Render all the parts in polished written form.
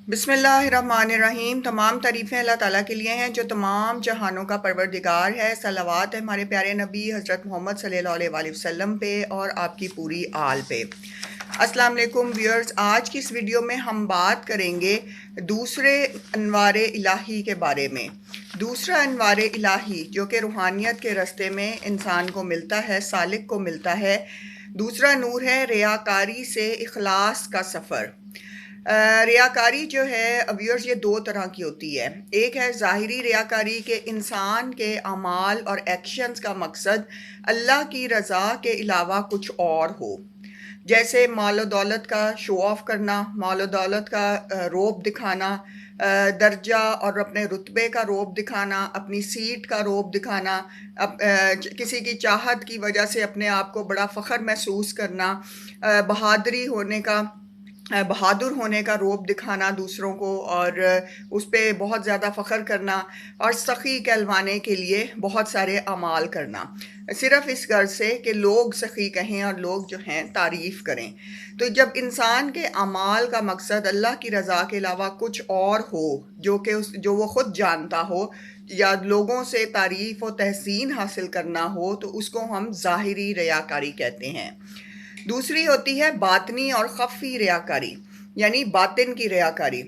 बिस्मिल्लाहिर्रहमानिर्रहीम। तमाम तारीफ़ें अल्लाह ताला के लिए हैं जो तमाम जहानों का परवरदिगार है। सलावत है हमारे प्यारे नबी हज़रत मोहम्मद सल्लल्लाहु अलैहि वसल्लम पे और आपकी पूरी आल पे। अस्सलाम वालेकुम व्यूअर्स, आज की इस वीडियो में हम बात करेंगे दूसरे अनवारे इलाही के बारे में। दूसरा अनवारे इलाही जो कि रूहानियत के रास्ते में इंसान को मिलता है, सालिक को मिलता है। दूसरा नूर है रियाकारी से इखलास का सफ़र। रियाकारी जो है व्यूअर्स, ये दो तरह की होती है। एक है ज़ाहिरी रियाकारी के इंसान के अमाल और एक्शंस का मकसद अल्लाह की रज़ा के अलावा कुछ और हो, जैसे माल दौलत का शो ऑफ करना, माल दौलत का रोब दिखाना, दर्जा और अपने रुतबे का रोब दिखाना, अपनी सीट का रोब दिखाना, किसी की चाहत की वजह से अपने आप को बड़ा फ़ख्र महसूस करना, बहादुर होने का रोब दिखाना दूसरों को और उस पर बहुत ज़्यादा फ़ख्र करना और सखी कहलवाने के लिए बहुत सारे अमाल करना, सिर्फ़ इस गर्ज से कि लोग सखी कहें और लोग जो हैं तारीफ़ करें। तो जब इंसान के अमाल का मकसद अल्लाह की रज़ा के अलावा कुछ और हो, जो वो ख़ुद जानता हो, या लोगों से तारीफ़ और तहसीन हासिल करना हो, तो उसको हम ज़ाहिरी रियाकारी कहते हैं। दूसरी होती है बातनी और खफ़ी रियाकारी, यानी बातिन की रियाकारी।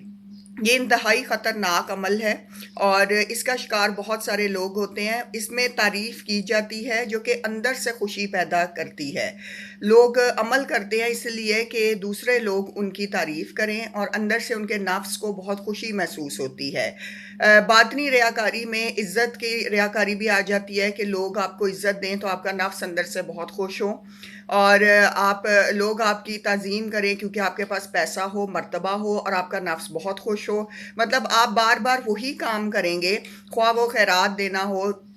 ये इंतहाई ख़तरनाक अमल है और इसका शिकार बहुत सारे लोग होते हैं। इसमें तारीफ़ की जाती है जो कि अंदर से खुशी पैदा करती है। लोग अमल करते हैं इसलिए कि दूसरे लोग उनकी तारीफ़ करें और अंदर से उनके नफ्स को बहुत खुशी महसूस होती है। बातनी रियाकारी में इज़्ज़त की रियाकारी भी आ जाती है कि लोग आपको इज़्ज़त दें तो आपका नफ्स अंदर से बहुत खुश हो और लोग आपकी ताज़ीम करें क्योंकि आपके पास पैसा हो, मर्तबा हो और आपका नफ्स बहुत खुश हो। मतलब आप बार बार वही काम करेंगे, ख्वाह वो खैरात देना हो,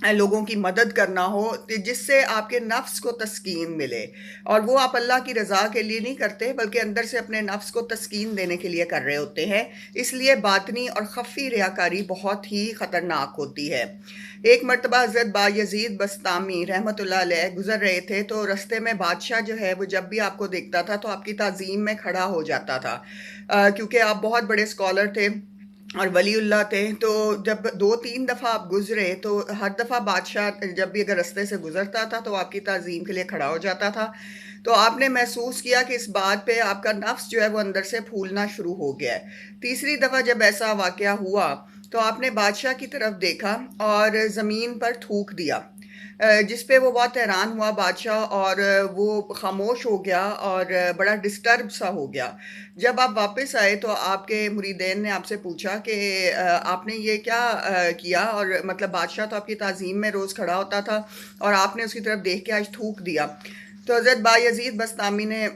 लोगों की मदद करना हो, जिससे आपके नफ्स को तस्कीन मिले। और वो आप अल्लाह की रज़ा के लिए नहीं करते बल्कि अंदर से अपने नफ्स को तस्कीन देने के लिए कर रहे होते हैं। इसलिए बातनी और खफ़ी रियाकारी बहुत ही ख़तरनाक होती है। एक मरतबा हज़रत बायज़ीद बस्तामी रहमतुल्लाह अलैह गुज़र रहे थे, तो रस्ते में बादशाह जो है वो जब भी आपको देखता था तो आपकी ताज़ीम में खड़ा हो जाता था, क्योंकि आप बहुत बड़े स्कॉलर थे और वलीउल्लाह थे। तो जब 2-3 दफ़ा आप गुज़रे तो हर दफ़ा बादशाह जब भी अगर रास्ते से गुज़रता था तो आपकी ताज़ीम के लिए खड़ा हो जाता था। तो आपने महसूस किया कि इस बात पे आपका नफ्स जो है वो अंदर से फूलना शुरू हो गया है। तीसरी दफ़ा जब ऐसा वाक़या हुआ तो आपने बादशाह की तरफ देखा और ज़मीन पर थूक दिया, जिस पे वो बहुत हैरान हुआ बादशाह, और वो खामोश हो गया और बड़ा डिस्टर्ब सा हो गया। जब आप वापस आए तो आपके मुरीदैन ने आपसे पूछा कि आपने ये क्या किया, और मतलब बादशाह तो आपकी ताज़ीम में रोज़ खड़ा होता था और आपने उसकी तरफ देख के आज थूक दिया। तो हज़रत बायज़ीद बस्तामी ने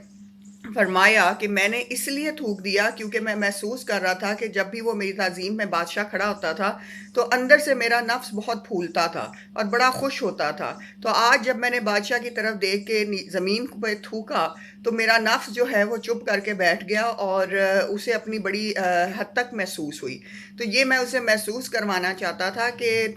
फरमाया कि मैंने इसलिए थूक दिया क्योंकि मैं महसूस कर रहा था कि जब भी वो मेरी ताज़ीम में बादशाह खड़ा होता था तो अंदर से मेरा नफ्स बहुत फूलता था और बड़ा खुश होता था। तो आज जब मैंने बादशाह की तरफ देख के ज़मीन पे थूका तो मेरा नफ्स जो है वो चुप करके बैठ गया और उसे अपनी बड़ी हद तक महसूस हुई। तो ये मैं उसे महसूस करवाना चाहता था कि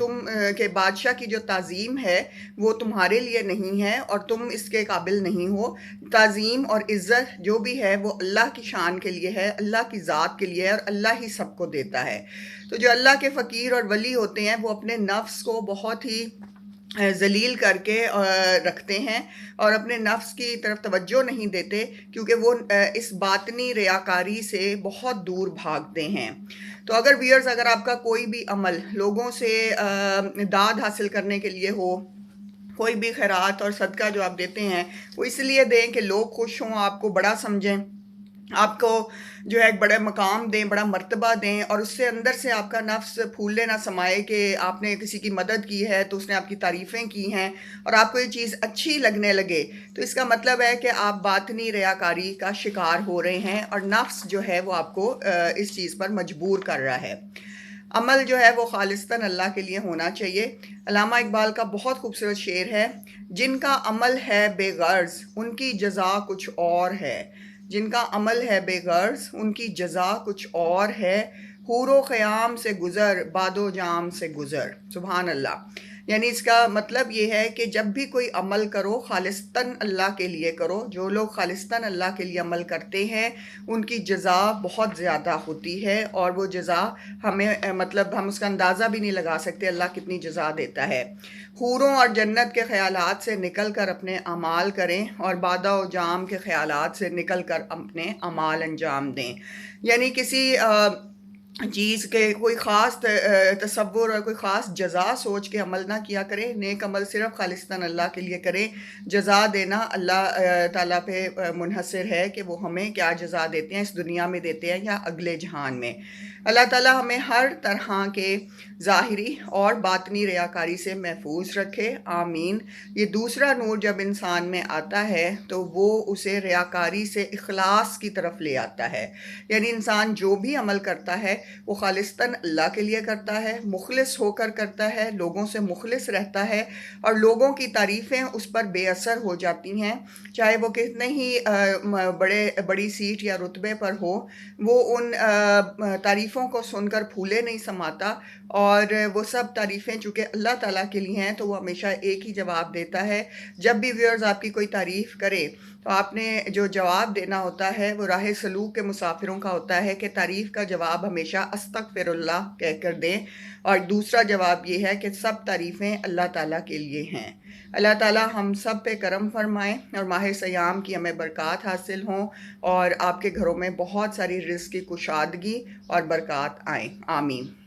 कि बादशाह की जो ताज़ीम है वो तुम्हारे लिए नहीं है और तुम इसके काबिल नहीं हो। ताज़ीम और इज़्ज़त जो भी है वो अल्लाह की शान के लिए है, अल्लाह की ज़ात के लिए है और अल्लाह ही सबको देता है। तो जो अल्लाह के फ़कीर और वली होते हैं वो अपने नफ्स को बहुत ही ज़लील करके रखते हैं और अपने नफ्स की तरफ तवज्जो नहीं देते, क्योंकि वो इस बातनी रियाकारी से बहुत दूर भागते हैं। तो अगर व्यूअर्स, अगर आपका कोई भी अमल लोगों से दाद हासिल करने के लिए हो, कोई भी खैरात और सदका जो आप देते हैं वो इसलिए दें कि लोग खुश हों, आपको बड़ा समझें, आपको जो है एक बड़ा मकाम दें, बड़ा मर्तबा दें, और उससे अंदर से आपका नफ्स फूले ना समाए कि आपने किसी की मदद की है तो उसने आपकी तारीफ़ें की हैं और आपको ये चीज़ अच्छी लगने लगे, तो इसका मतलब है कि आप बातनी रियाकारी का शिकार हो रहे हैं और नफ्स जो है वो आपको इस चीज़ पर मजबूर कर रहा है। अमल जो है वो खालिस्तन अल्लाह के लिए होना चाहिए। अल्लामा इकबाल का बहुत खूबसूरत शेर है, जिनका अमल है बेगर्ज उनकी जज़ा कुछ और है। जिनका अमल है बेगर्ज उनकी जज़ा कुछ और है, हूरो ख़याम से गुज़र बादो जाम से गुज़र। सुभान अल्लाह। یعنی اس کا مطلب یہ ہے کہ جب بھی کوئی عمل کرو خالصتاً اللہ کے لیے کرو. جو لوگ خالصتاً اللہ کے لیے عمل کرتے ہیں ان کی جزا بہت زیادہ ہوتی ہے، اور وہ جزا ہمیں مطلب ہم اس کا اندازہ بھی نہیں لگا سکتے اللہ کتنی جزا دیتا ہے. حوروں اور جنت کے خیالات سے نکل کر اپنے اعمال کریں، اور بادہ و جام کے خیالات سے نکل کر اپنے اعمال انجام دیں. یعنی کسی چیز کے کوئی خاص تصور اور کوئی خاص جزا سوچ کے عمل نہ کیا کریں. نیک عمل صرف خالصتاً اللہ کے لیے کریں. جزا دینا اللہ تعالیٰ پہ منحصر ہے کہ وہ ہمیں کیا جزا دیتے ہیں، اس دنیا میں دیتے ہیں یا اگلے جہان میں. اللہ تعالیٰ ہمیں ہر طرح کے ظاہری اور باطنی ریاکاری سے محفوظ رکھے، آمین. یہ دوسرا نور جب انسان میں آتا ہے تو وہ اسے ریاکاری سے اخلاص کی طرف لے آتا ہے. یعنی انسان جو بھی عمل کرتا ہے وہ خالصتاً اللہ کے لیے کرتا ہے، مخلص ہو کر کرتا ہے، لوگوں سے مخلص رہتا ہے، اور لوگوں کی تعریفیں اس پر بے اثر ہو جاتی ہیں. چاہے وہ کتنے ہی بڑی سیٹ یا رتبے پر ہو، وہ ان تعریفوں کو سن کر پھولے نہیں سماتا. اور وہ سب تعریفیں چونکہ اللہ تعالیٰ کے لیے ہیں تو وہ ہمیشہ ایک ہی جواب دیتا ہے. جب بھی ویورز آپ کی کوئی تعریف کرے تو آپ نے جو جواب دینا ہوتا ہے وہ راہ سلوک کے مسافروں کا ہوتا ہے کہ تعریف کا جواب ہمیشہ استغفر اللہ کہہ کر دیں. اور دوسرا جواب یہ ہے کہ سب تعریفیں اللہ تعالیٰ کے لیے ہیں. اللہ تعالیٰ ہم سب پہ کرم فرمائیں اور ماہ سیام کی ہمیں برکات حاصل ہوں، اور آپ کے گھروں میں بہت ساری رزق کی کشادگی اور برکات آئیں. آمین.